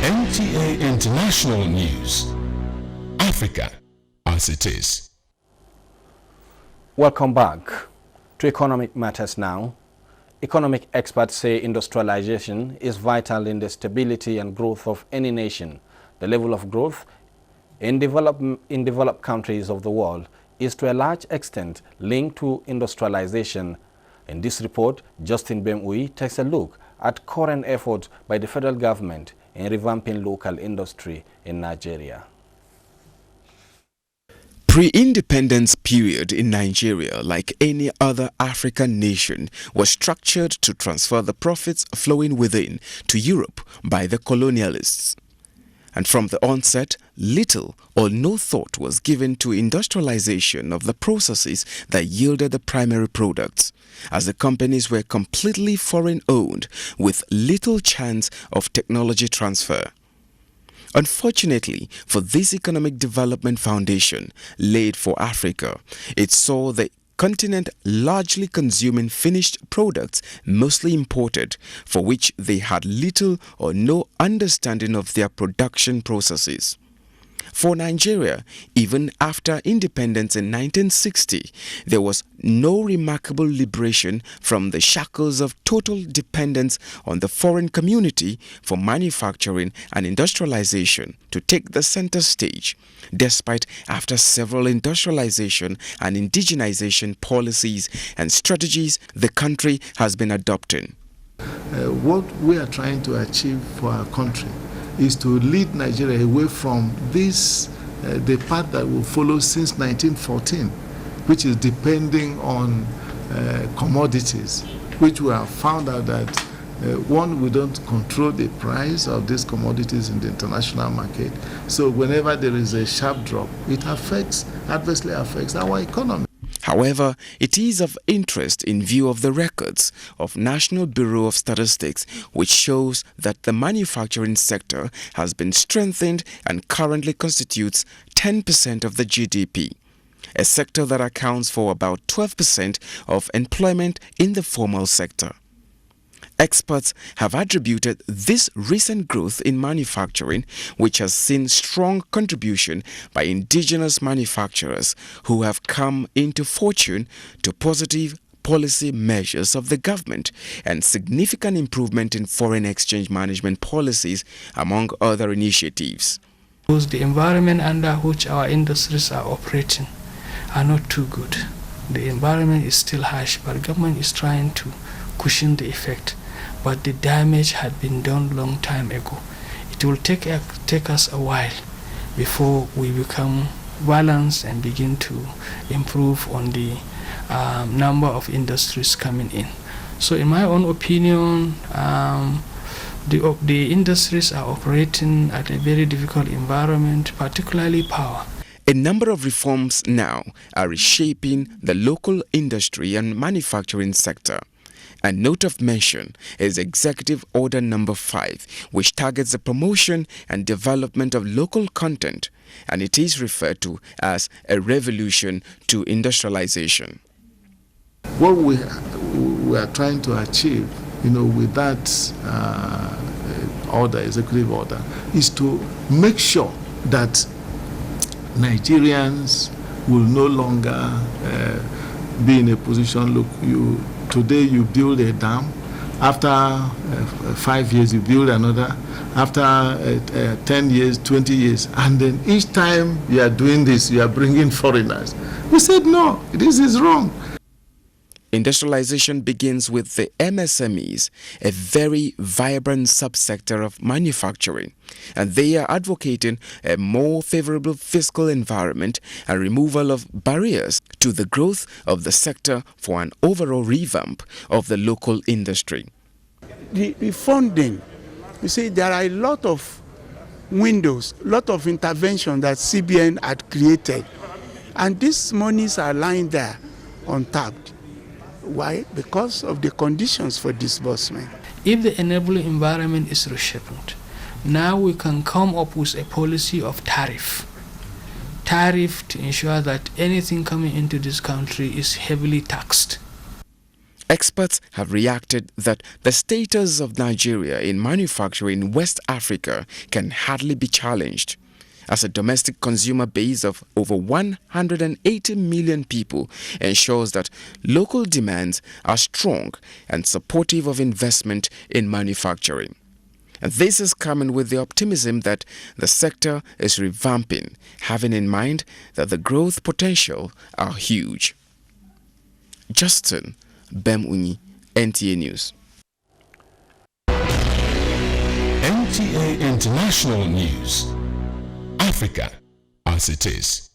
NTA International News. Africa as it is. Welcome back to Economic Matters Now. Economic experts say industrialization is vital in the stability and growth of any nation. The level of growth in developed countries of the world is to a large extent linked to industrialization. In this report, Justin Bemui takes a look at current efforts by the federal government in revamping local industry in Nigeria. Pre-independence period in Nigeria, like any other African nation, was structured to transfer the profits flowing within to Europe by the colonialists. And from the onset, little or no thought was given to industrialization of the processes that yielded the primary products, as the companies were completely foreign-owned with little chance of technology transfer. Unfortunately, for this economic development foundation laid for Africa, it saw the continent largely consuming finished products, mostly imported, for which they had little or no understanding of their production processes. For Nigeria, even after independence in 1960, there was no remarkable liberation from the shackles of total dependence on the foreign community for manufacturing and industrialization to take the center stage, despite after several industrialization and indigenization policies and strategies the country has been adopting. What we are trying to achieve for our country is to lead Nigeria away from this, the path that will follow since 1914, which is depending on commodities, which we have found out that one, we don't control the price of these commodities in the international market. So whenever there is a sharp drop, it adversely affects our economy. However, it is of interest in view of the records of National Bureau of Statistics, which shows that the manufacturing sector has been strengthened and currently constitutes 10% of the GDP, a sector that accounts for about 12% of employment in the formal sector. Experts have attributed this recent growth in manufacturing, which has seen strong contribution by indigenous manufacturers who have come into fortune, to positive policy measures of the government and significant improvement in foreign exchange management policies, among other initiatives. The environment under which our industries are operating are not too good. The environment is still harsh, but the government is trying to cushion the effect. But the damage had been done long time ago. It will take us a while before we become balanced and begin to improve on the number of industries coming in. So in my own opinion, the industries are operating at a very difficult environment, particularly power. A number of reforms now are reshaping the local industry and manufacturing sector. A note of mention is Executive Order Number 5, which targets the promotion and development of local content, and it is referred to as a revolution to industrialization. What we are trying to achieve, with that executive order, is to make sure that Nigerians will no longer be in a position, today you build a dam, after 5 years you build another, after 10 years, 20 years, and then each time you are doing this, you are bringing foreigners. We said no, this is wrong. Industrialization begins with the MSMEs, a very vibrant subsector of manufacturing, and they are advocating a more favorable fiscal environment and removal of barriers to the growth of the sector for an overall revamp of the local industry. The funding, you see, there are a lot of windows, a lot of intervention that CBN had created, and these monies are lying there untapped. Why? Because of the conditions for disbursement. If the enabling environment is reshaped, now we can come up with a policy of tariff to ensure that anything coming into this country is heavily taxed. Experts have reacted that the status of Nigeria in manufacturing in West Africa can hardly be challenged, as a domestic consumer base of over 180 million people ensures that local demands are strong and supportive of investment in manufacturing. And this is coming with the optimism that the sector is revamping, having in mind that the growth potential are huge. Justin Bemunyi, NTA News. NTA International News. Africa as it is.